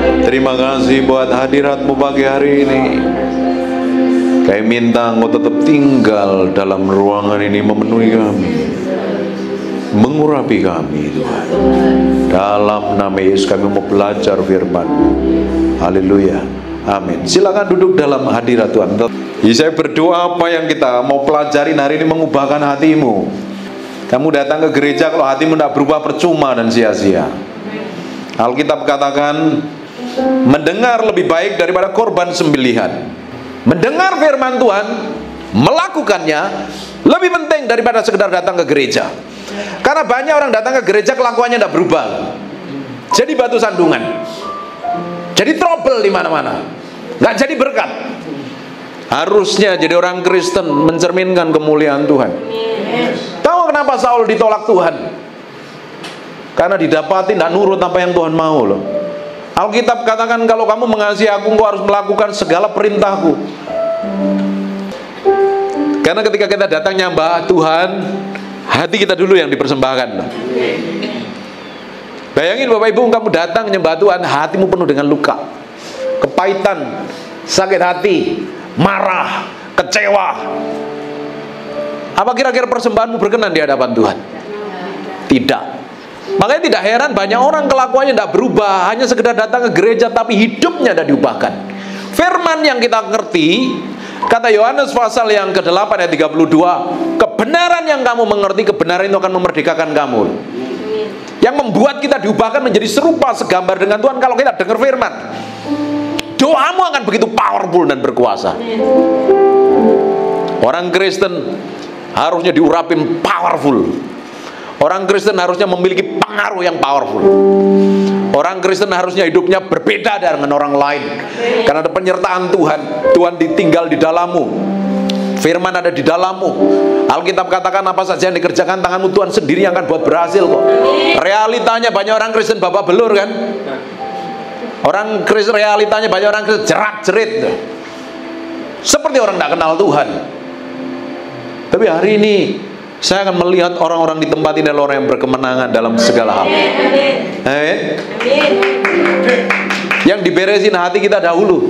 Terima kasih buat hadirat-Mu pagi hari ini. Kami minta Engkau tetap tinggal dalam ruangan ini, memenuhi kami, mengurapi kami Tuhan. Dalam nama Yesus kami mau belajar firman-Mu. Haleluya, amin. Silakan duduk dalam hadirat Tuhan. Saya berdoa apa yang kita mau pelajarin hari ini mengubahkan hatimu. Kamu datang ke gereja kalau hatimu tidak berubah, percuma dan sia-sia. Alkitab katakan, mendengar lebih baik daripada korban sembelihan. Mendengar firman Tuhan, melakukannya lebih penting daripada sekedar datang ke gereja. Karena banyak orang datang ke gereja kelakuannya tidak berubah, jadi batu sandungan, jadi trouble di mana-mana, nggak jadi berkat. Harusnya jadi orang Kristen mencerminkan kemuliaan Tuhan. Tahu kenapa Saul ditolak Tuhan? Karena didapati tidak nurut apa yang Tuhan mau loh. Alkitab katakan, kalau kamu mengasihi aku, engkau harus melakukan segala perintahku. Karena ketika kita datang nyembah Tuhan, hati kita dulu yang dipersembahkan. Bayangin Bapak Ibu, kamu datang nyembah Tuhan, hatimu penuh dengan luka, kepahitan, sakit hati, marah, kecewa. Apa kira-kira persembahanmu berkenan di hadapan Tuhan? Tidak. Makanya tidak heran banyak orang kelakuannya tidak berubah, hanya sekedar datang ke gereja tapi hidupnya tidak diubahkan. Firman yang kita ngerti, kata Yohanes pasal yang ke-8 ayat 32, kebenaran yang kamu mengerti, kebenaran itu akan memerdekakan kamu. Yang membuat kita diubahkan menjadi serupa segambar dengan Tuhan kalau kita dengar firman. Doamu akan begitu powerful dan berkuasa. Orang Kristen harusnya diurapin powerful. Orang Kristen harusnya memiliki pengaruh yang powerful. Orang Kristen harusnya hidupnya berbeda dengan orang lain, karena ada penyertaan Tuhan. Tuhan ditinggal di dalammu, firman ada di dalammu. Alkitab katakan, apa saja yang dikerjakan tanganmu, Tuhan sendiri yang akan buat berhasil kok. Realitanya banyak orang Kristen babak belur kan. Orang Kristen realitanya banyak orang Kristen jerat-jerit, seperti orang tidak kenal Tuhan. Tapi hari ini saya akan melihat orang-orang di tempat ini adalah orang yang berkemenangan dalam segala hal. Amin. Yang diberesin hati kita dahulu,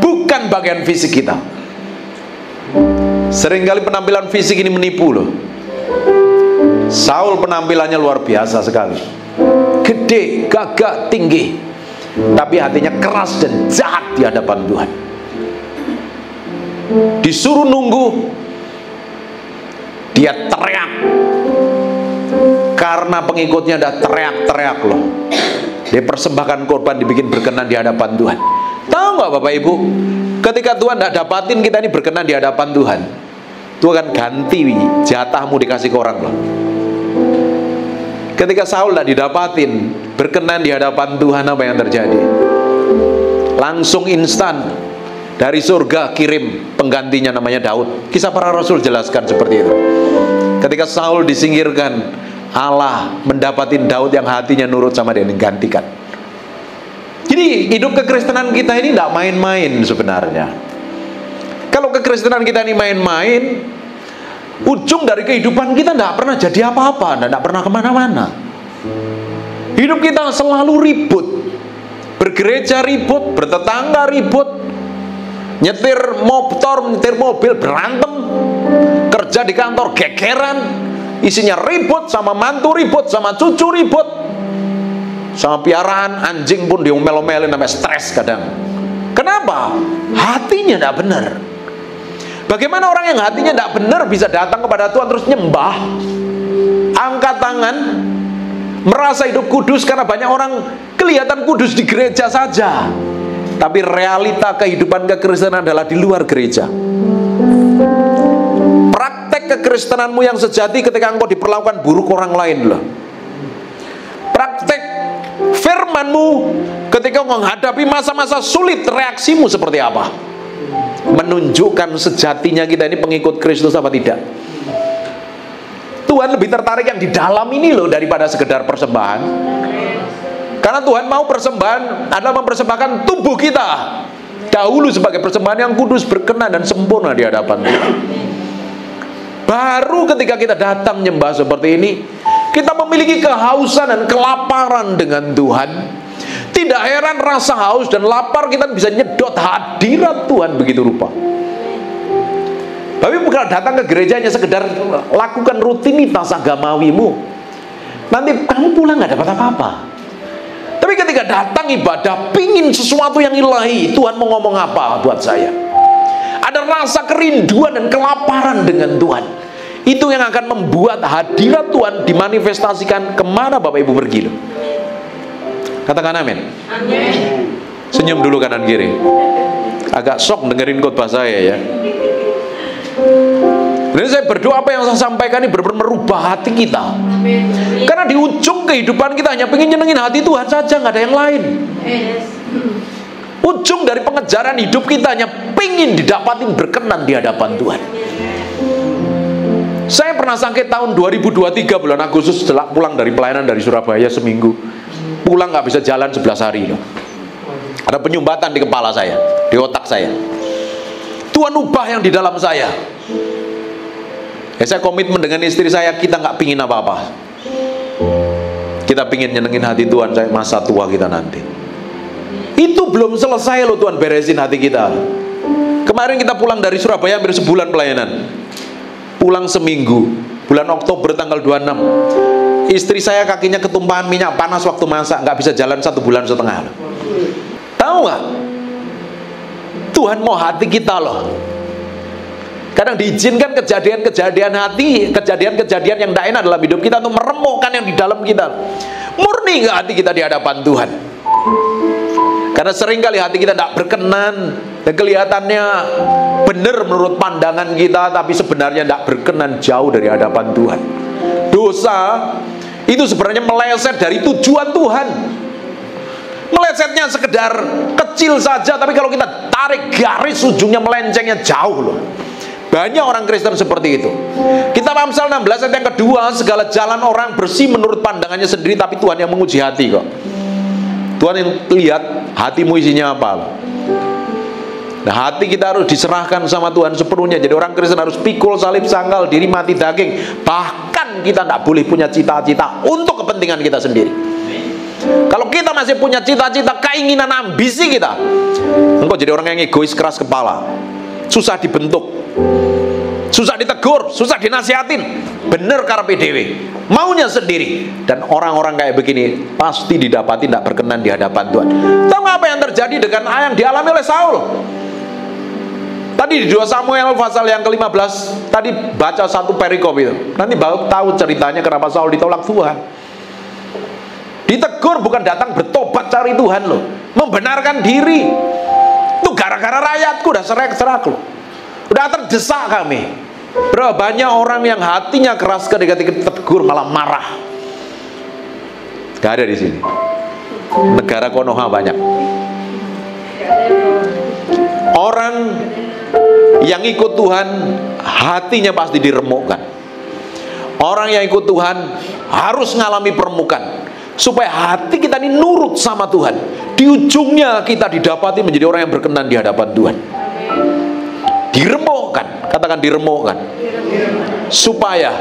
bukan bagian fisik kita. Seringkali penampilan fisik ini menipu loh. Saul penampilannya luar biasa sekali, gede, gagah, tinggi, tapi hatinya keras dan jahat di hadapan Tuhan. Disuruh nunggu, dia teriak karena pengikutnya udah teriak-teriak loh. Dia persembahkan korban, dibikin berkenan di hadapan Tuhan. Tahu nggak Bapak Ibu, ketika Tuhan tidak dapatin kita ini berkenan di hadapan Tuhan, Tuhan akan ganti jatahmu dikasih ke orang loh. Ketika Saul tidak didapatin berkenan di hadapan Tuhan, apa yang terjadi? Langsung instan dari surga kirim penggantinya, namanya Daud. Kisah para Rasul jelaskan seperti itu. Ketika Saul disingkirkan, Allah mendapatin Daud yang hatinya nurut sama dia, digantikan. Jadi hidup kekristenan kita ini tidak main-main sebenarnya. Kalau kekristenan kita ini main-main, ujung dari kehidupan kita tidak pernah jadi apa-apa, tidak pernah kemana-mana. Hidup kita selalu ribut, bergereja ribut, bertetangga ribut, nyetir motor, nyetir mobil berantem, kerja di kantor gegeran, isinya ribut, sama mantu ribut, sama cucu ribut, sama piaraan anjing pun diomel-omelin, sampai stres kadang. Kenapa? Hatinya tidak benar. Bagaimana orang yang hatinya tidak benar bisa datang kepada Tuhan terus nyembah, angkat tangan, merasa hidup kudus? Karena banyak orang kelihatan kudus di gereja saja, tapi realita kehidupan kekristenan adalah di luar gereja. Praktek kekristenanmu yang sejati ketika engkau diperlakukan buruk orang lain loh. Praktek firmanmu ketika engkau menghadapi masa-masa sulit, reaksimu seperti apa? Menunjukkan sejatinya kita ini pengikut Kristus apa tidak. Tuhan lebih tertarik yang di dalam ini loh daripada sekedar persembahan. Karena Tuhan mau persembahan adalah mempersembahkan tubuh kita dahulu sebagai persembahan yang kudus, berkenan dan sempurna di hadapan Tuhan. Baru ketika kita datang menyembah seperti ini, kita memiliki kehausan dan kelaparan dengan Tuhan. Tidak heran rasa haus dan lapar kita bisa nyedot hadirat Tuhan begitu rupa. Tapi bukan datang ke gerejanya sekedar lakukan rutinitas agamawimu, nanti kamu pulang gak dapat apa-apa. Tapi ketika datang ibadah, pingin sesuatu yang ilahi, Tuhan mau ngomong apa buat saya. Ada rasa kerinduan dan kelaparan dengan Tuhan. Itu yang akan membuat hadirat Tuhan dimanifestasikan kemana Bapak Ibu pergi loh. Katakan amin. Amin. Senyum dulu kanan kiri. Agak shock dengerin khotbah saya ya. Dan saya berdoa apa yang saya sampaikan ini benar-benar merubah hati kita. Amin. Karena di ujung kehidupan kita hanya pengen nyenengin hati Tuhan saja, nggak ada yang lain. Yes. Ujung dari pengejaran hidup kita hanya pengen didapatin berkenan di hadapan Tuhan. Saya pernah sakit tahun 2023 bulan Agustus setelah pulang dari pelayanan dari Surabaya seminggu. Pulang nggak bisa jalan 11 hari loh. Ada penyumbatan di kepala saya, di otak saya. Tuhan ubah yang di dalam saya. Ya, saya komitmen dengan istri saya, kita nggak pingin apa-apa. Kita pingin nyenengin hati Tuhan saya masa tua kita nanti. Itu belum selesai loh, Tuhan beresin hati kita. Kemarin kita pulang dari Surabaya hampir sebulan pelayanan. Pulang seminggu, bulan Oktober tanggal 26. Istri saya kakinya ketumpahan minyak panas waktu masak, nggak bisa jalan 1,5 bulan. Tahu nggak? Tuhan mau hati kita loh. Kadang diizinkan kejadian-kejadian hati, kejadian-kejadian yang tidak enak dalam hidup kita untuk meremukkan yang di dalam kita. Murni nggak hati kita di hadapan Tuhan? Karena seringkali hati kita tidak berkenan dan kelihatannya benar menurut pandangan kita, tapi sebenarnya tidak berkenan, jauh dari hadapan Tuhan. Dosa itu sebenarnya meleset dari tujuan Tuhan. Melesetnya sekedar kecil saja, tapi kalau kita tarik garis ujungnya melencengnya jauh loh. Banyak orang Kristen seperti itu. Kitab Amsal 16 ayat yang kedua, segala jalan orang bersih menurut pandangannya sendiri, tapi Tuhan yang menguji hati kok. Tuhan yang lihat hatimu isinya apa. Nah, hati kita harus diserahkan sama Tuhan sepenuhnya. Jadi orang Kristen harus pikul salib, sangkal diri, mati daging. Bahkan kita tidak boleh punya cita-cita untuk kepentingan kita sendiri. Kalau kita masih punya cita-cita, keinginan, ambisi kita, engkau jadi orang yang egois, keras kepala, susah dibentuk, susah ditegur, susah dinasihatin, bener karepe dhewe, maunya sendiri. Dan orang-orang kayak begini pasti didapati tidak berkenan di hadapan Tuhan. Tahu nggak apa yang terjadi dengan yang dialami oleh Saul? Tadi di 2 Samuel pasal yang ke-15 tadi baca satu perikop itu. Nanti baru tahu ceritanya kenapa Saul ditolak Tuhan. Ditegur bukan datang bertobat cari Tuhan loh, membenarkan diri. Itu gara-gara rakyatku udah serak-serak loh, udah terdesak kami. Berapa banyak orang yang hatinya keras ketika ditegur malah marah. Gak ada di sini. Negara Konoha banyak. Orang yang ikut Tuhan hatinya pasti diremukkan. Orang yang ikut Tuhan harus ngalami permukaan supaya hati kita ini nurut sama Tuhan. Di ujungnya kita didapati menjadi orang yang berkenan di hadapan Tuhan. Diremukkan, katakan diremukkan, supaya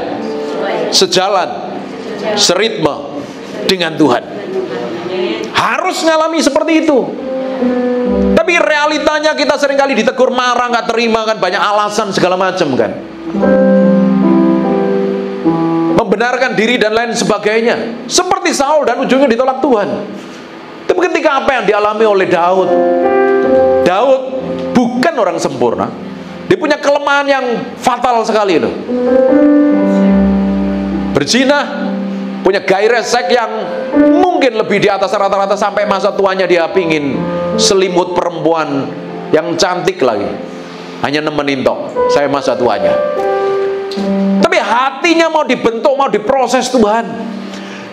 sejalan, seritme dengan Tuhan. Harus ngalami seperti itu. Tapi realitanya kita seringkali ditegur, marah, nggak terima kan, banyak alasan segala macam kan, membenarkan diri dan lain sebagainya, seperti Saul, dan ujungnya ditolak Tuhan. Tapi ketika apa yang dialami oleh Daud, Daud bukan orang sempurna, dia punya kelemahan yang fatal sekali loh. Berzina, punya gairah seks yang mungkin lebih di atas rata-rata, sampai masa tuanya dia pingin selimut perempuan yang cantik lagi, hanya nemenin tok saya masa tuanya. Tapi hatinya mau dibentuk, mau diproses Tuhan.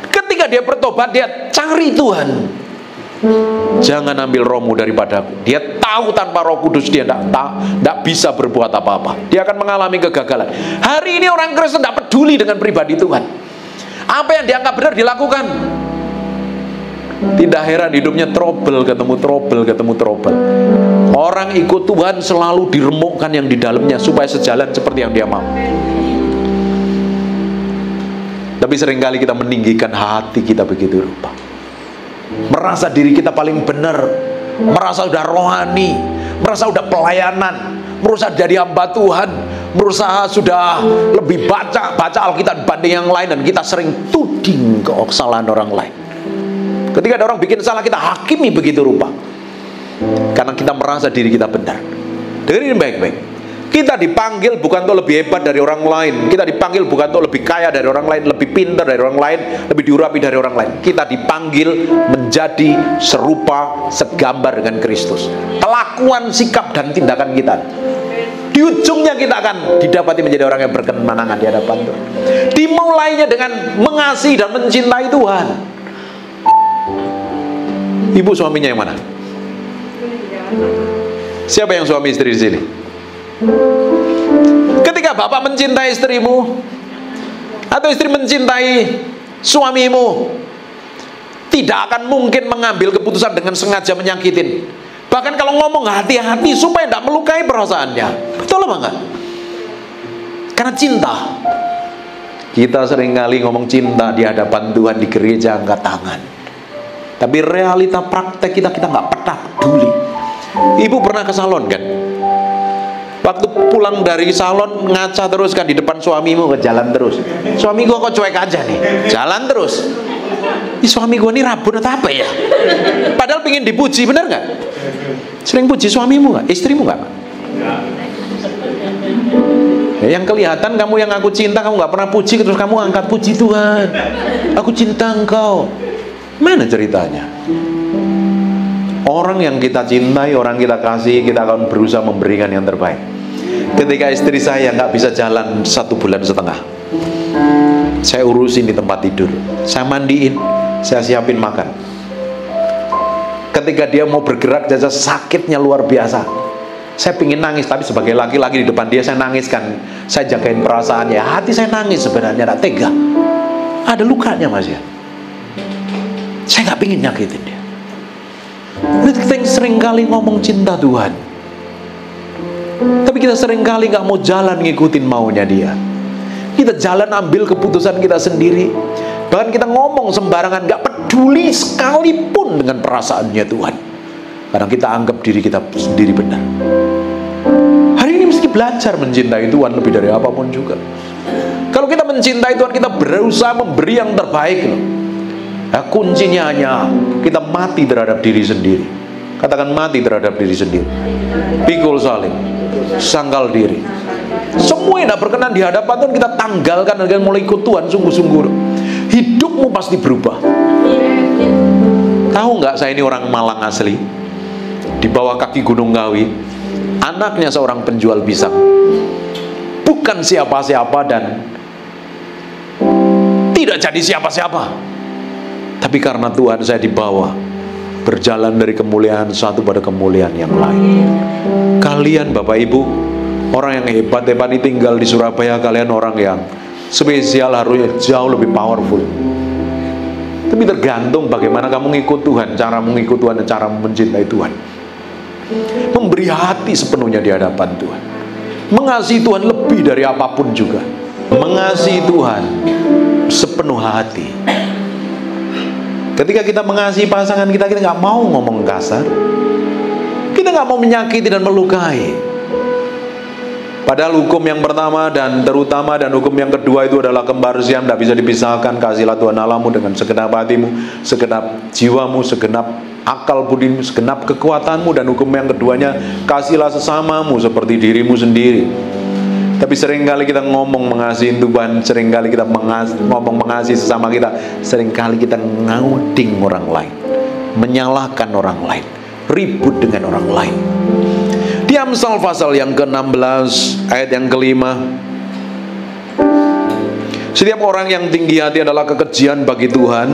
Ketika dia bertobat, dia cari Tuhan. Jangan ambil rohmu daripadaku. Dia tahu tanpa Roh Kudus dia tidak bisa berbuat apa-apa. Dia akan mengalami kegagalan. Hari ini orang Kristen tidak peduli dengan pribadi Tuhan. Apa yang dianggap benar dilakukan. Tidak heran hidupnya trouble, ketemu trouble, ketemu trouble. Orang ikut Tuhan selalu diremukkan yang di dalamnya supaya sejalan seperti yang dia mau. Tapi seringkali kita meninggikan hati kita begitu rupa. merasa diri kita paling benar, merasa udah rohani, merasa udah pelayanan, merasa jadi hamba Tuhan, merasa sudah lebih baca Alkitab dibanding yang lain, dan kita sering tuding kesalahan orang lain. Ketika ada orang bikin salah, kita hakimi begitu rupa, karena kita merasa diri kita benar. Dengerin baik-baik. Kita dipanggil bukan untuk lebih hebat dari orang lain. Kita dipanggil bukan untuk lebih kaya dari orang lain, lebih pintar dari orang lain, lebih diurapi dari orang lain. Kita dipanggil menjadi serupa, segambar dengan Kristus. Kelakuan, sikap, dan tindakan kita, di ujungnya kita akan didapati menjadi orang yang berkemenangan di hadapan Tuhan. Dimulainya dengan mengasihi dan mencintai Tuhan. Ibu suaminya yang mana? Siapa yang suami istri di sini? Ketika bapak mencintai istrimu, atau istri mencintai suamimu, tidak akan mungkin mengambil keputusan dengan sengaja menyakitin. Bahkan kalau ngomong hati-hati supaya tidak melukai perasaannya. Betul apa enggak? Karena cinta. Kita seringkali ngomong cinta di hadapan Tuhan, di gereja angkat tangan, tapi realita praktek kita nggak pernah peduli. Ibu pernah ke salon kan? Waktu pulang dari salon ngaca terus kan di depan suamimu, ke jalan terus. Suami gua kok cuek aja nih, jalan terus. Ih, suami gua nih rabun atau apa ya? Padahal pengen dipuji, bener nggak? Sering puji suamimu nggak? Istrimu nggak? Ya, yang kelihatan kamu yang aku cinta, kamu nggak pernah puji, terus kamu angkat puji Tuhan. Aku cinta engkau. Mana ceritanya? Orang yang kita cintai, orang kita kasih, kita akan berusaha memberikan yang terbaik. Ketika istri saya nggak bisa jalan 1,5 bulan, saya urusin di tempat tidur, saya mandiin, saya siapin makan. Ketika dia mau bergerak, jasa sakitnya luar biasa, saya pingin nangis, tapi sebagai laki-laki di depan dia saya nangis kan, saya jagain perasaannya. Hati saya nangis sebenarnya, tak tega, ada lukanya mas ya. Saya nggak pingin nyakitin dia. Kita sering kali ngomong cinta Tuhan, tapi kita sering kali nggak mau jalan ngikutin maunya dia. Kita jalan ambil keputusan kita sendiri. Bahkan kita ngomong sembarangan, nggak peduli sekalipun dengan perasaannya Tuhan, karena kita anggap diri kita sendiri benar. Hari ini mesti belajar mencintai Tuhan lebih dari apapun juga. Kalau kita mencintai Tuhan, kita berusaha memberi yang terbaik loh. Nah, kuncinya hanya kita mati terhadap diri sendiri. Katakan mati terhadap diri sendiri. Pikul salib, sangkal diri. Semua yang tidak berkenan di hadapan Tuhan kita tanggalkan dengan mulai ikut Tuhan sungguh-sungguh. Hidupmu pasti berubah. Tahu nggak, saya ini orang Malang asli, di bawah kaki Gunung Ngawi. Anaknya seorang penjual pisang, bukan siapa-siapa dan tidak jadi siapa-siapa. Tapi karena Tuhan saya dibawa berjalan dari kemuliaan satu pada kemuliaan yang lain. Kalian Bapak Ibu, orang yang hebat-hebat ini tinggal di Surabaya, kalian orang yang spesial, harusnya jauh lebih powerful. Tapi tergantung bagaimana kamu ngikut Tuhan, cara mengikut Tuhan dan cara mencintai Tuhan. Memberi hati sepenuhnya di hadapan Tuhan, mengasihi Tuhan lebih dari apapun juga, mengasihi Tuhan sepenuh hati. Ketika kita mengasihi pasangan kita, kita nggak mau ngomong kasar, kita nggak mau menyakiti dan melukai. Padahal hukum yang pertama dan terutama dan hukum yang kedua itu adalah kembar siam, tidak bisa dipisahkan. Kasihlah Tuhan Allahmu dengan segenap hatimu, segenap jiwamu, segenap akal budimu, segenap kekuatanmu. Dan hukum yang keduanya, kasihlah sesamamu seperti dirimu sendiri. Tapi seringkali kita ngomong mengasihi Tuhan, seringkali kita ngomong mengasihi sesama kita, seringkali kita ngauding orang lain, menyalahkan orang lain, ribut dengan orang lain. Di Amsal pasal yang ke-16 ayat yang ke-5, setiap orang yang tinggi hati adalah kekejian bagi Tuhan,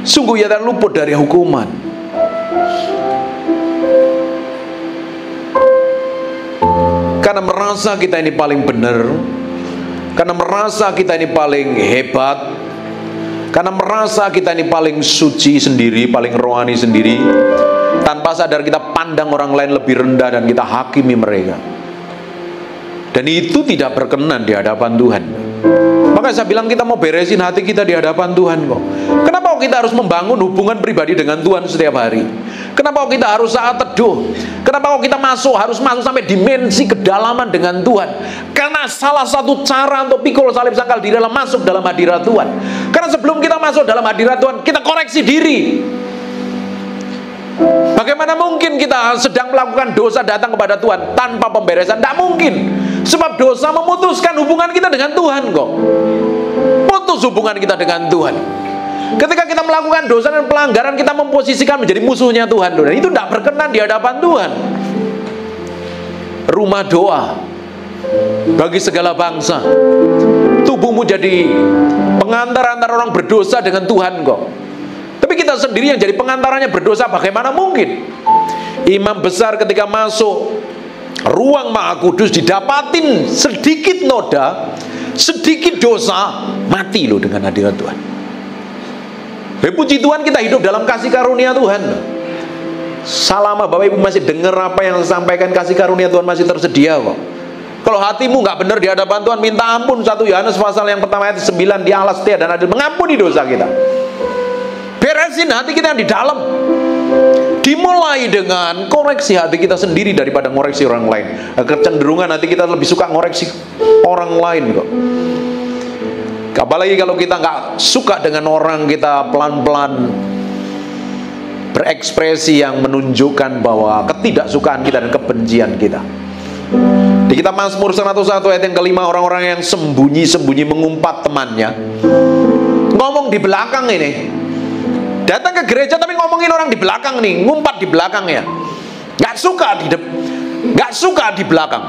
sungguh ia tak luput dari hukuman. Karena merasa kita ini paling benar, karena merasa kita ini paling hebat, karena merasa kita ini paling suci sendiri, paling rohani sendiri, tanpa sadar kita pandang orang lain lebih rendah dan kita hakimi mereka. Dan itu tidak berkenan di hadapan Tuhan. Maka Makanya saya bilang kita mau beresin hati kita di hadapan Tuhan kok. Kenapa kita harus membangun hubungan pribadi dengan Tuhan setiap hari? Kenapa kita harus saat teduh? Kenapa kita harus masuk sampai dimensi kedalaman dengan Tuhan? Karena salah satu cara untuk pikul salib sangkal di dalam masuk dalam hadirat Tuhan. Karena sebelum kita masuk dalam hadirat Tuhan, kita koreksi diri. Bagaimana mungkin kita sedang melakukan dosa datang kepada Tuhan tanpa pemberesan? Tidak mungkin. Sebab dosa memutuskan hubungan kita dengan Tuhan kok. Putus hubungan kita dengan Tuhan. Ketika kita melakukan dosa dan pelanggaran, kita memposisikan menjadi musuhnya Tuhan. Dan itu tidak berkenan di hadapan Tuhan. Rumah doa bagi segala bangsa. Tubuhmu jadi pengantar antara orang berdosa dengan Tuhan kok. Tapi kita sendiri yang jadi pengantarannya berdosa, bagaimana mungkin? Imam besar ketika masuk ruang Maha Kudus didapatin sedikit noda, sedikit dosa, mati loh dengan hadirat Tuhan. Puji Tuhan kita hidup dalam kasih karunia Tuhan. Selama Bapak Ibu masih dengar apa yang disampaikan, kasih karunia Tuhan masih tersedia kok. Kalau hatimu nggak benar di hadapan Tuhan, minta ampun. 1 Yohanes pasal yang pertama ayat 9, Dia Allah setia dan adil, mengampuni dosa kita. Beresin hati kita yang di dalam. Dimulai dengan koreksi hati kita sendiri daripada ngoreksi orang lain. Kecenderungan hati kita lebih suka ngoreksi orang lain kok. Apalagi kalau kita nggak suka dengan orang, kita pelan-pelan berekspresi yang menunjukkan bahwa ketidaksukaan kita dan kebencian kita. Di kitab Mazmur 101 ayat yang kelima, orang-orang yang sembunyi-sembunyi mengumpat temannya, ngomong di belakang ini. Datang ke gereja tapi ngomongin orang di belakang nih, ngumpat di belakangnya. Nggak suka di belakang.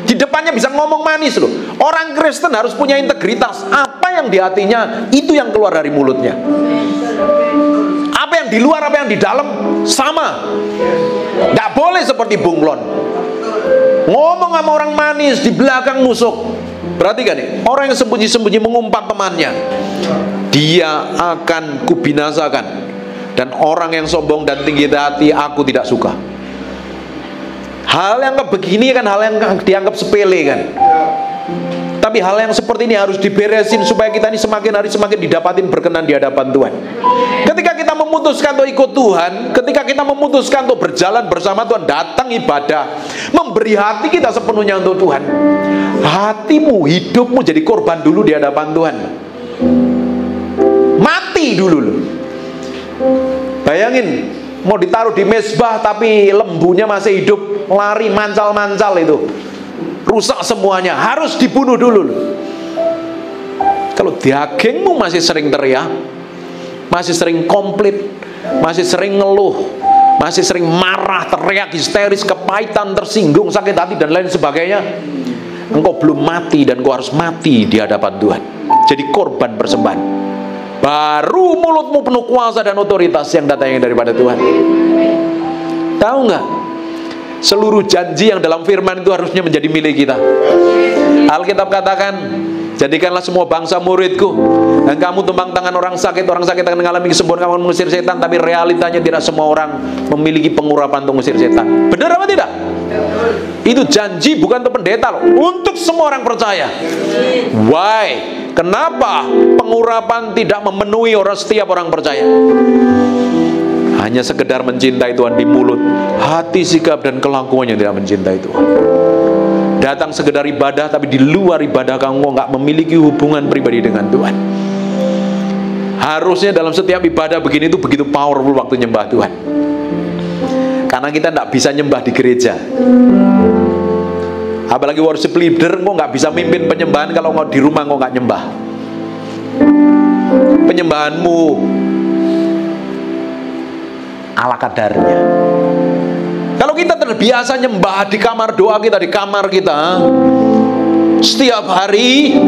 Di depannya bisa ngomong manis loh. Orang Kristen harus punya integritas. Apa yang di hatinya, itu yang keluar dari mulutnya. Apa yang di luar, apa yang di dalam, sama. Nggak boleh seperti bunglon. Ngomong sama orang manis, di belakang nusuk. Perhatikan nih, orang yang sembunyi-sembunyi mengumpat temannya, dia akan kubinasakan. Dan orang yang sombong dan tinggi hati, aku tidak suka. Hal yang begini kan hal yang dianggap sepele kan. Tapi hal yang seperti ini harus diberesin supaya kita ini semakin hari semakin didapatin berkenan di hadapan Tuhan. Ketika kita memutuskan untuk ikut Tuhan, ketika kita memutuskan untuk berjalan bersama Tuhan, datang ibadah, memberi hati kita sepenuhnya untuk Tuhan, hatimu, hidupmu jadi korban dulu di hadapan Tuhan. Mati dulu loh. Bayangin, mau ditaruh di mezbah tapi lembunya masih hidup, lari mancal-mancal itu, rusak semuanya, harus dibunuh dulu loh. Kalau dagingmu masih sering teriak, masih sering komplit, masih sering ngeluh, masih sering marah, teriak, histeris, kepahitan, tersinggung, sakit hati dan lain sebagainya, engkau belum mati dan engkau harus mati di hadapan Tuhan. Jadi korban persembahan. Baru mulutmu penuh kuasa dan otoritas yang datangnya daripada Tuhan. Tahu nggak? Seluruh janji yang dalam firman itu harusnya menjadi milik kita. Alkitab katakan, jadikanlah semua bangsa muridku, dan kamu tumpang tangan orang sakit akan mengalami kesembuhan, kamu mengusir setan. Tapi realitanya tidak semua orang memiliki pengurapan untuk mengusir setan. Benar apa tidak? Itu janji bukan untuk pendeta loh, untuk semua orang percaya. Why? Kenapa pengurapan tidak memenuhi setiap orang percaya? Hanya sekedar mencintai Tuhan di mulut, hati, sikap, dan kelakuannya tidak mencintai Tuhan. Datang sekedar ibadah, tapi di luar ibadah kamu nggak memiliki hubungan pribadi dengan Tuhan. Harusnya dalam setiap ibadah begini itu begitu powerful waktu nyembah Tuhan. Karena kita nggak bisa nyembah di gereja. Apalagi worship leader, kok nggak bisa mimpin penyembahan kalau di rumah kok nggak nyembah. Penyembahanmu ala kadarnya. Kalau kita terbiasa nyembah di kamar doa kita, di kamar kita setiap hari,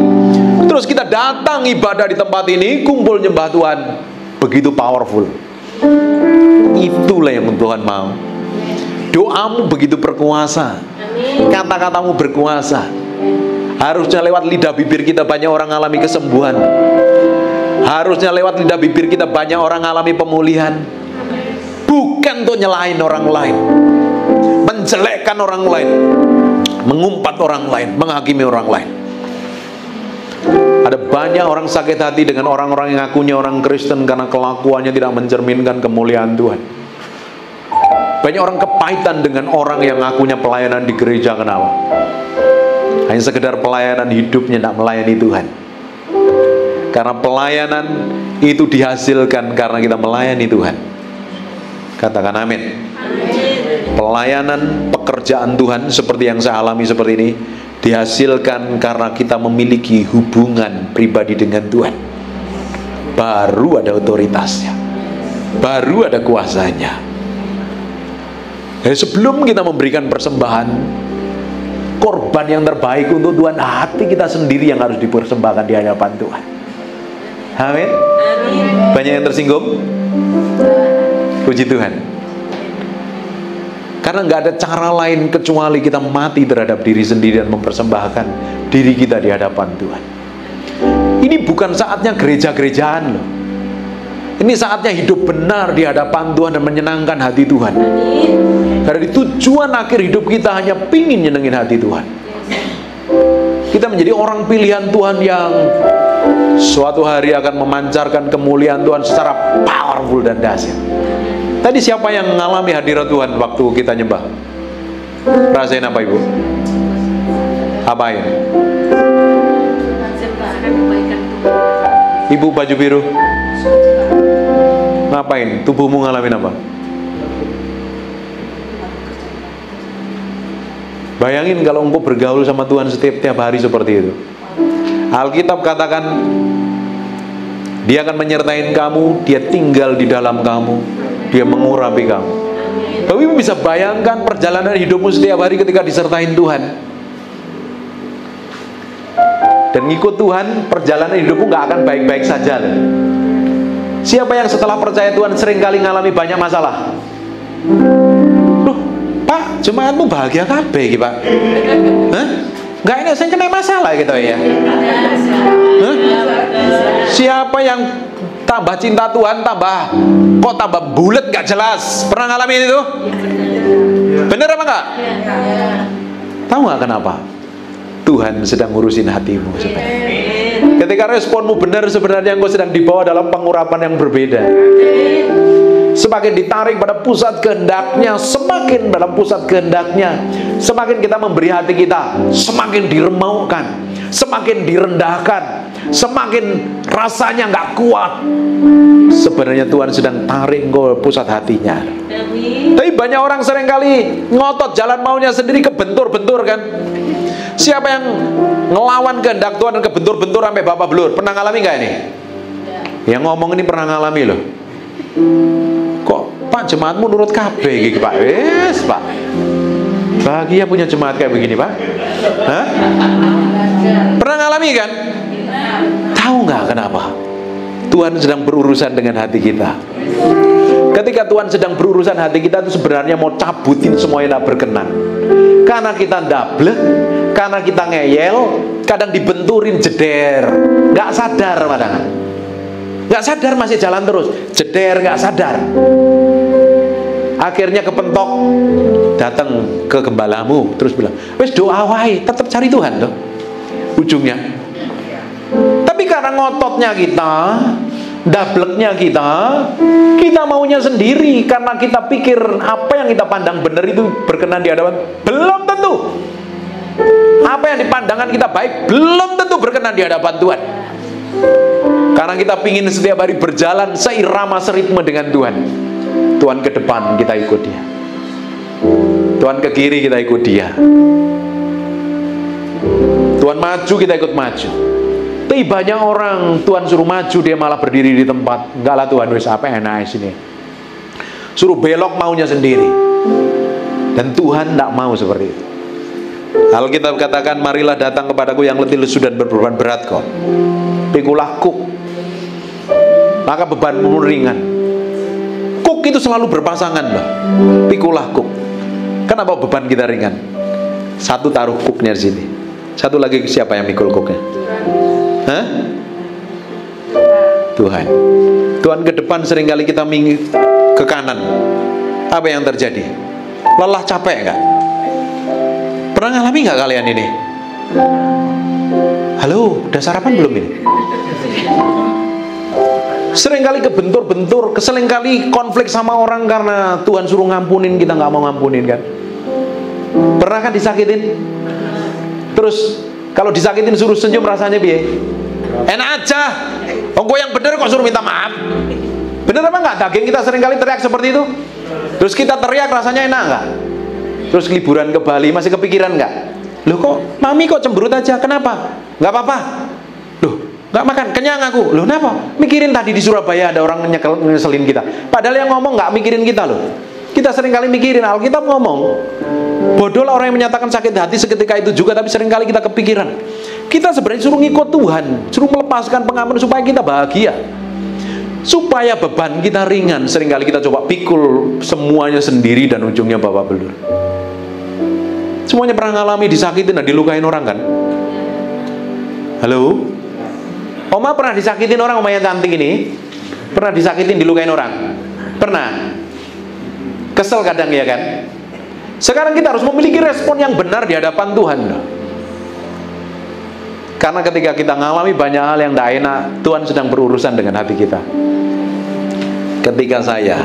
terus kita datang ibadah di tempat ini, kumpul nyembah Tuhan, begitu powerful. Itulah yang Tuhan mau. Doamu begitu berkuasa, kata-katamu berkuasa. Harusnya lewat lidah bibir kita banyak orang alami kesembuhan. Harusnya lewat lidah bibir kita banyak orang alami pemulihan. Bukan untuk nyelain orang lain, menjelekkan orang lain, mengumpat orang lain, menghakimi orang lain. Ada banyak orang sakit hati dengan orang-orang yang ngakunya orang Kristen karena kelakuannya tidak mencerminkan kemuliaan Tuhan. Banyak orang kepahitan dengan orang yang ngakunya pelayanan di gereja. Kenapa? Hanya sekedar pelayanan, hidupnya tidak melayani Tuhan. Karena pelayanan itu dihasilkan karena kita melayani Tuhan. Katakan amin. Pelayanan, pekerjaan Tuhan seperti yang saya alami seperti ini dihasilkan karena kita memiliki hubungan pribadi dengan Tuhan. Baru ada otoritasnya, baru ada kuasanya. Sebelum kita memberikan persembahan, korban yang terbaik untuk Tuhan, hati kita sendiri yang harus dipersembahkan di hadapan Tuhan. Amin. Banyak yang tersinggung? Puji Tuhan. Karena nggak ada cara lain kecuali kita mati terhadap diri sendiri dan mempersembahkan diri kita di hadapan Tuhan. Ini bukan saatnya gereja-gerejaan loh. Ini saatnya hidup benar di hadapan Tuhan dan menyenangkan hati Tuhan. Karena tujuan akhir hidup kita hanya pingin nyenengin hati Tuhan. Kita menjadi orang pilihan Tuhan yang suatu hari akan memancarkan kemuliaan Tuhan secara powerful dan dahsyat. Tadi siapa yang mengalami hadirat Tuhan waktu kita nyembah? Rasain apa Ibu? Apain? Ibu baju biru ngapain? Tubuhmu ngalamin apa? Bayangin kalau engkau bergaul sama Tuhan setiap hari seperti itu. Alkitab katakan Dia akan menyertai kamu, Dia tinggal di dalam kamu, Dia mengurapi kamu. Bapak Ibu bisa bayangkan perjalanan hidupmu setiap hari ketika disertain Tuhan. Dan ngikut Tuhan, perjalanan hidupmu gak akan baik-baik saja. Siapa yang setelah percaya Tuhan seringkali ngalami banyak masalah? Loh, Pak, jemaatmu bahagia kabeh iki, Pak. Hah? Gak enak sing kena masalah gitu ya. Hah? Siapa yang tambah cinta Tuhan, kok tambah bulet gak jelas? Pernah ngalamin itu? Bener apa enggak? Tahu gak kenapa? Tuhan sedang ngurusin hatimu sebenarnya. Ketika responmu benar, sebenarnya engkau sedang dibawa dalam pengurapan yang berbeda. Semakin ditarik pada pusat kehendaknya, semakin dalam pusat kehendaknya, semakin kita memberi hati kita, semakin diremaukan, semakin direndahkan, semakin rasanya nggak kuat. Sebenarnya Tuhan sedang tarik engkau pusat hatinya. Tapi banyak orang seringkali ngotot jalan maunya sendiri, kebentur-bentur kan. Siapa yang ngelawan kehendak Tuhan dan kebentur-bentur sampai bapak belur? Pernah ngalami nggak ini? Yang ngomong ini pernah ngalami loh. Kok Pak jemaatmu nurut kabeh gitu Pak? Wes Pak, bahagia punya jemaat kayak begini Pak. Hah? Pernah ngalami kan? Tahu nggak kenapa? Tuhan sedang berurusan dengan hati kita. Ketika Tuhan sedang berurusan hati kita itu sebenarnya mau cabutin semua yang tak berkenan. Karena kita ndablek, karena kita ngeyel, kadang dibenturin jeder, nggak sadar padahal. Nggak sadar masih jalan terus, jeder nggak sadar. Akhirnya kepentok, datang ke gembalamu terus bilang, wes doa wae, tetap cari Tuhan tuh ujungnya. Tapi karena ngototnya kita, dableknya kita maunya sendiri karena kita pikir apa yang kita pandang benar itu berkenan di hadapan. Belum tentu. Apa yang dipandangkan kita baik belum tentu berkenan di hadapan Tuhan. Karena kita pingin setiap hari berjalan seirama seritme dengan Tuhan. Tuhan ke depan kita ikut Dia, Tuhan ke kiri kita ikut Dia, Tuhan maju kita ikut maju. Tapi banyak orang Tuhan suruh maju dia malah berdiri di tempat. Enggak lah Tuhan, wis apa enak sini. Suruh belok maunya sendiri. Dan Tuhan tidak mau seperti itu. Alkitab katakan, marilah datang kepadaku yang letih lesu dan berbeban berat kok, pikulah kuk, maka bebanmu ringan. Kuk itu selalu berpasangan loh. Pikulah kuk. Kenapa beban kita ringan? Satu taruh kuknya di sini, satu lagi siapa yang mikul kuknya? Hah? Tuhan. Tuhan ke depan, seringkali kita ke kanan. Apa yang terjadi? Lelah, capek nggak? Pernah ngalami nggak kalian ini? Halo, udah sarapan belum ini? Seringkali kebentur-bentur, seringkali konflik sama orang karena Tuhan suruh ngampunin, kita nggak mau ngampunin kan? Pernah kan disakitin? Terus kalau disakitin suruh senyum rasanya piye? Enak aja. Gue yang bener kok suruh minta maaf. Bener apa nggak? Daging kita seringkali teriak seperti itu. Terus kita teriak rasanya enak nggak? Terus liburan ke Bali masih kepikiran nggak? Loh kok mami kok cemberut aja? Kenapa? Nggak apa-apa. Loh nggak makan, kenyang aku. Loh kenapa? Mikirin tadi di Surabaya ada orang ngeselin kita. Padahal yang ngomong nggak mikirin kita loh. Kita seringkali mikirin. Alkitab ngomong, bodohlah orang yang menyatakan sakit hati seketika itu juga, tapi seringkali kita kepikiran. Kita sebenarnya suruh ngikut Tuhan, suruh melepaskan pengaman supaya kita bahagia, supaya beban kita ringan. Seringkali kita coba pikul semuanya sendiri dan ujungnya babak belur. Semuanya pernah ngalami disakitin dan dilukain orang kan? Halo? Oma pernah disakitin orang, oma yang cantik ini? Pernah disakitin, dilukain orang? Pernah? Kesel kadang ya kan? Sekarang kita harus memiliki respon yang benar di hadapan Tuhan. Karena ketika kita ngalami banyak hal yang tidak enak, Tuhan sedang berurusan dengan hati kita. Ketika saya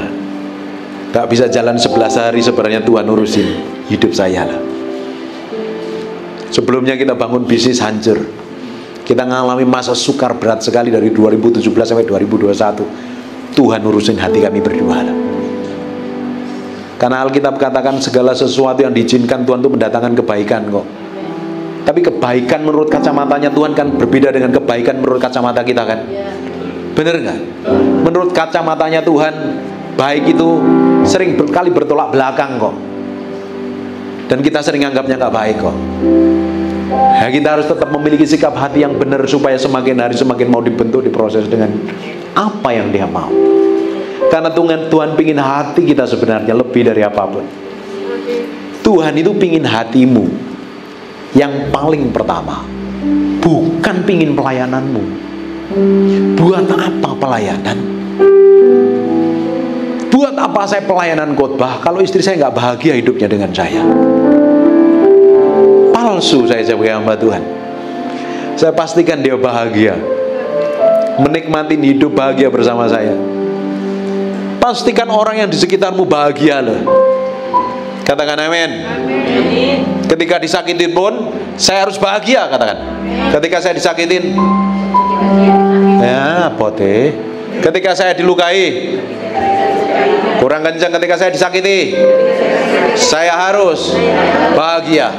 tak bisa jalan 11 hari, sebenarnya Tuhan urusin hidup saya lah. Sebelumnya kita bangun bisnis hancur, kita ngalami masa sukar berat sekali dari 2017 sampai 2021. Tuhan urusin hati kami berdua lah. Karena Alkitab katakan segala sesuatu yang diizinkan Tuhan itu mendatangkan kebaikan kok. Tapi kebaikan menurut kacamatanya Tuhan kan berbeda dengan kebaikan menurut kacamata kita kan? Bener nggak? Menurut kacamatanya Tuhan, baik itu sering berkali bertolak belakang kok. Dan kita sering anggapnya nggak baik kok. Ya, kita harus tetap memiliki sikap hati yang benar supaya semakin hari semakin mau dibentuk, diproses dengan apa yang Dia mau. Karena Tuhan pingin hati kita sebenarnya lebih dari apapun. Tuhan itu pingin hatimu yang paling pertama, bukan pingin pelayananmu. Buat apa pelayanan? Buat apa saya pelayanan khotbah kalau istri saya nggak bahagia hidupnya dengan saya? Palsu saya sebagai hamba Tuhan. Saya pastikan dia bahagia, menikmati hidup bahagia bersama saya. Pastikan orang yang di sekitarmu bahagia loh. Katakan amin. Ketika disakitin pun saya harus bahagia, katakan. Ketika saya disakitin, ya pote. Ketika saya dilukai, kurang kencang. Ketika saya disakiti, saya harus bahagia.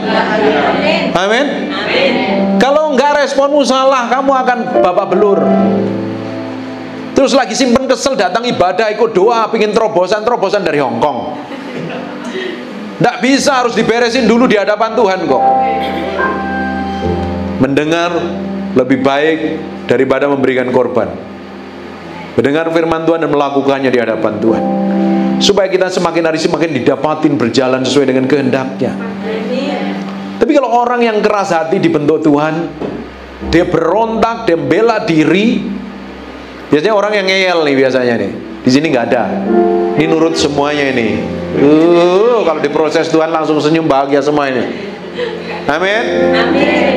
Amin. Kalau enggak responmu salah, kamu akan babak belur. Terus lagi simpen kesel, datang ibadah, ikut doa, pingin terobosan dari Hongkong. Tidak bisa, harus diberesin dulu di hadapan Tuhan kok. Mendengar lebih baik daripada memberikan korban. Mendengar firman Tuhan dan melakukannya di hadapan Tuhan, supaya kita semakin hari semakin didapatin berjalan sesuai dengan kehendaknya. Tapi kalau orang yang keras hati dibentuk Tuhan, dia berontak, dia bela diri. Biasanya orang yang ngeyel nih biasanya nih. Di sini nggak ada. Ini nurut semuanya ini. Kalau diproses Tuhan langsung senyum bahagia semua ini. Amin. Amin.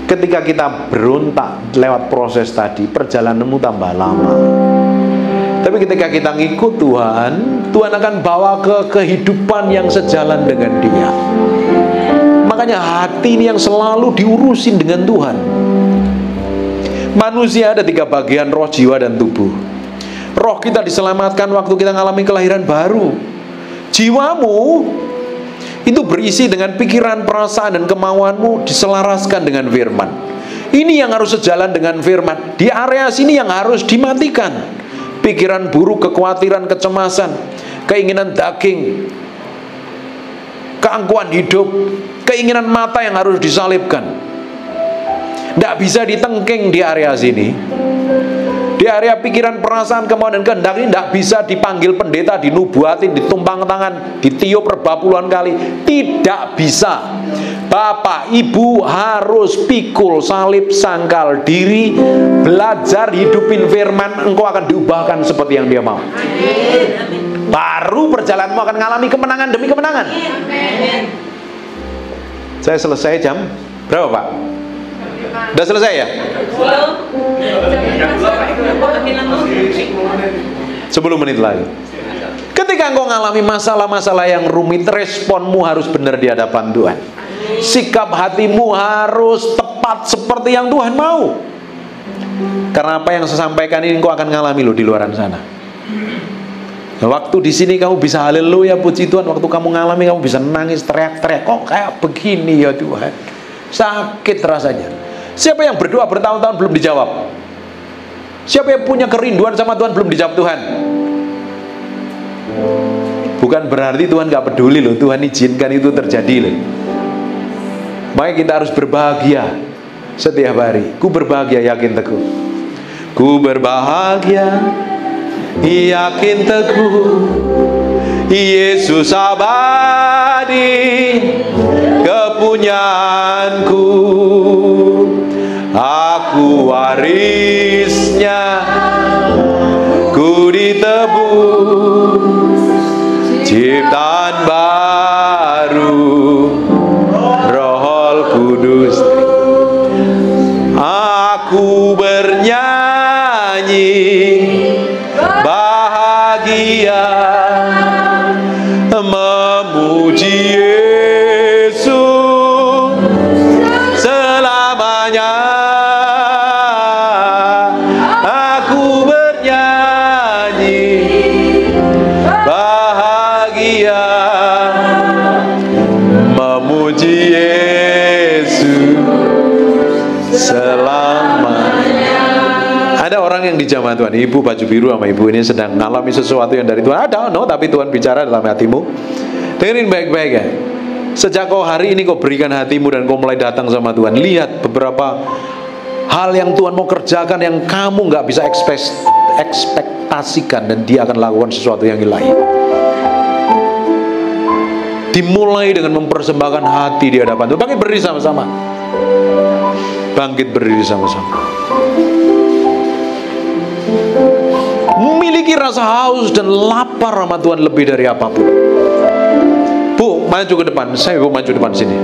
Ketika kita berontak lewat proses tadi, perjalananmu tambah lama. Tapi ketika kita ngikut Tuhan, Tuhan akan bawa ke kehidupan yang sejalan dengan Dia. Makanya hati ini yang selalu diurusin dengan Tuhan. Manusia ada 3 bagian, roh, jiwa, dan tubuh. Roh kita diselamatkan waktu kita mengalami kelahiran baru. Jiwamu itu berisi dengan pikiran, perasaan, dan kemauanmu diselaraskan dengan firman. Ini yang harus sejalan dengan firman. Di area sini yang harus dimatikan. Pikiran buruk, kekhawatiran, kecemasan, keinginan daging, keangkuhan hidup, keinginan mata yang harus disalibkan. Tidak bisa ditengking di area sini. Di area pikiran, perasaan, kemauan, dan kehendak ini tidak bisa dipanggil pendeta, dinubuatin, ditumpang tangan, ditiup rebah puluhan kali. Tidak bisa. Bapak, ibu harus pikul, salib, sangkal diri, belajar hidupin firman. Engkau akan diubahkan seperti yang Dia mau. Baru perjalananmu akan mengalami kemenangan demi kemenangan. Saya selesai jam Berapa Pak? Udah selesai ya? 10 menit lagi. Ketika engkau ngalami masalah-masalah yang rumit, responmu harus benar di hadapan Tuhan. Sikap hatimu harus tepat seperti yang Tuhan mau. Karena apa yang saya sampaikan ini engkau akan ngalami loh di luaran sana. Waktu di sini kamu bisa haleluya puji Tuhan, waktu kamu ngalami kamu bisa nangis teriak-teriak, kok kayak begini ya Tuhan. Sakit rasanya. Siapa yang berdoa bertahun-tahun belum dijawab? Siapa yang punya kerinduan sama Tuhan belum dijawab Tuhan? Bukan berarti Tuhan gak peduli loh, Tuhan izinkan itu terjadi loh. Makanya kita harus berbahagia setiap hari. Ku berbahagia yakin teguh. Ku berbahagia yakin teguh, Yesus abadi kepunyaanku. Aku warisnya, ku ditebus ciptaan baru, Roh Kudus. Aku bernyanyi bahagia, memuji Yesus selamanya. Aku bernyanyi bahagia, memuji Yesus selamanya. Ada orang yang di jamaah Tuhan, ibu baju biru sama ibu ini sedang mengalami sesuatu yang dari Tuhan. Ada no, tapi Tuhan bicara dalam hatimu. Dengerin baik-baik ya. Sejak kau hari ini kau berikan hatimu dan kau mulai datang sama Tuhan, lihat beberapa hal yang Tuhan mau kerjakan yang kamu nggak bisa ekspektasikan, dan Dia akan lakukan sesuatu yang ilahi. Dimulai dengan mempersembahkan hati di hadapan Tuhan. Bangkit berdiri sama-sama. Bangkit berdiri sama-sama. Memiliki rasa haus dan lapar sama Tuhan lebih dari apapun. Bu, maju ke depan. Saya mau maju depan sini.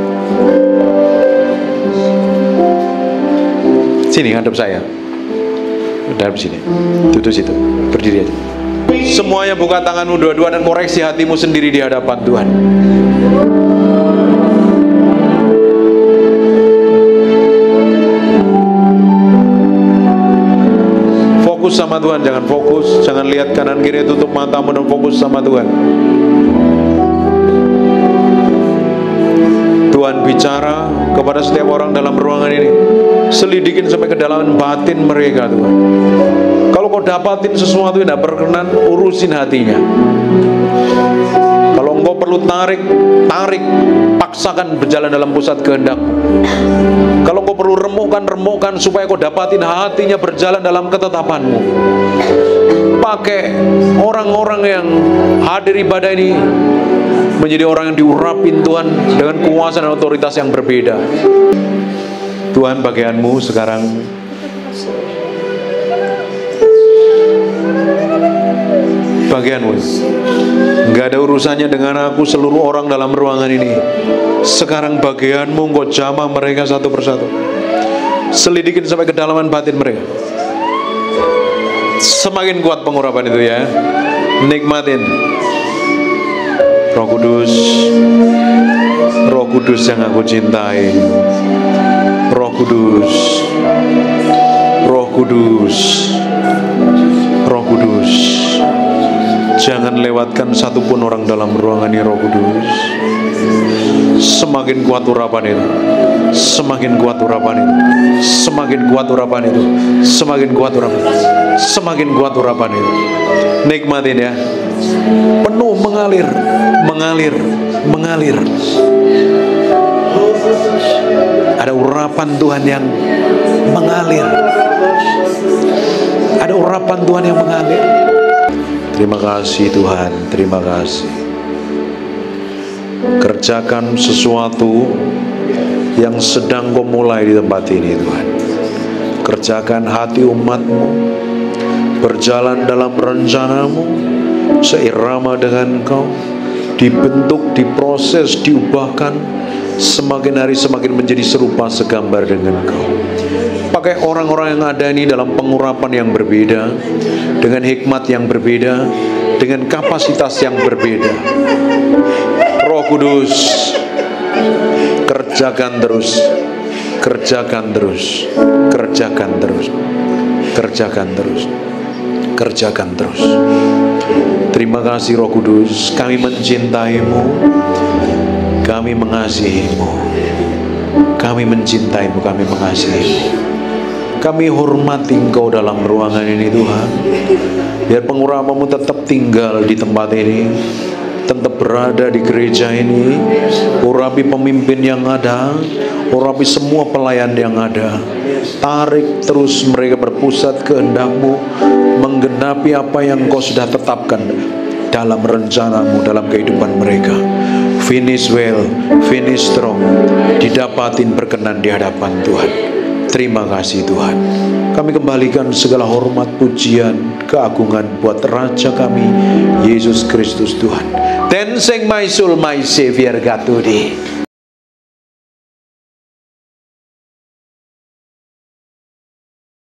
Sini, hadap saya. Hadap sini. Duduk situ. Berdiri aja. Semuanya buka tanganmu dua-dua dan koreksi hatimu sendiri di hadapan Tuhan. Fokus sama Tuhan, jangan fokus, jangan lihat kanan kiri, tutup matamu dan fokus sama Tuhan. Tuhan bicara kepada setiap orang dalam ruangan ini. Selidikin sampai kedalaman batin mereka Tuhan. Kalau kau dapatin sesuatu yang tidak berkenan, urusin hatinya. Kalau engkau perlu tarik, paksakan berjalan dalam pusat kehendak. Kalau kau perlu remukkan supaya kau dapatin hatinya berjalan dalam ketetapanmu. Pakai orang-orang yang hadir ibadah ini menjadi orang yang diurapin Tuhan dengan kuasa dan otoritas yang berbeda. Tuhan, bagianmu sekarang bagianmu. Nggak ada urusannya dengan aku, seluruh orang dalam ruangan ini. Sekarang bagianmu, engkau jamah mereka satu persatu. Selidikin sampai kedalaman batin mereka. Semakin kuat pengurapan itu ya. Nikmatin. Roh Kudus, Roh Kudus yang aku cintai. Roh Kudus, Roh Kudus, Roh Kudus. Jangan lewatkan satupun orang dalam ruangan ini, Roh Kudus. Semakin kuat urapan itu, semakin kuat urapan itu, semakin kuat urapan itu, semakin kuat urapan, semakin kuat urapan itu. Nikmatin ya. Penuh mengalir, mengalir, mengalir. Ada urapan Tuhan yang mengalir. Ada urapan Tuhan yang mengalir. Terima kasih Tuhan, terima kasih. Kerjakan sesuatu yang sedang kau mulai di tempat ini Tuhan. Kerjakan hati umatmu, berjalan dalam rencanamu, seirama dengan kau, dibentuk, diproses, diubahkan, semakin hari semakin menjadi serupa segambar dengan Engkau. Pakai orang-orang yang ada ini dalam pengurapan yang berbeda, dengan hikmat yang berbeda, dengan kapasitas yang berbeda. Roh Kudus, kerjakan terus, kerjakan terus, kerjakan terus, kerjakan terus, kerjakan terus. Terima kasih Roh Kudus, kami mencintaimu, kami mengasihimu, kami mencintaimu, kami mengasihimu. Kami hormati Engkau dalam ruangan ini Tuhan. Biar pengurapanmu tetap tinggal di tempat ini, tetap berada di gereja ini. Urapi pemimpin yang ada, urapi semua pelayan yang ada. Tarik terus mereka berpusat kehendak-Mu, menggenapi apa yang Engkau sudah tetapkan dalam rencana-Mu dalam kehidupan mereka. Finish well, finish strong, didapatin berkenan di hadapan Tuhan. Terima kasih Tuhan. Kami kembalikan segala hormat, pujian, keagungan buat Raja kami, Yesus Kristus Tuhan. Then sing my soul, my Savior God today.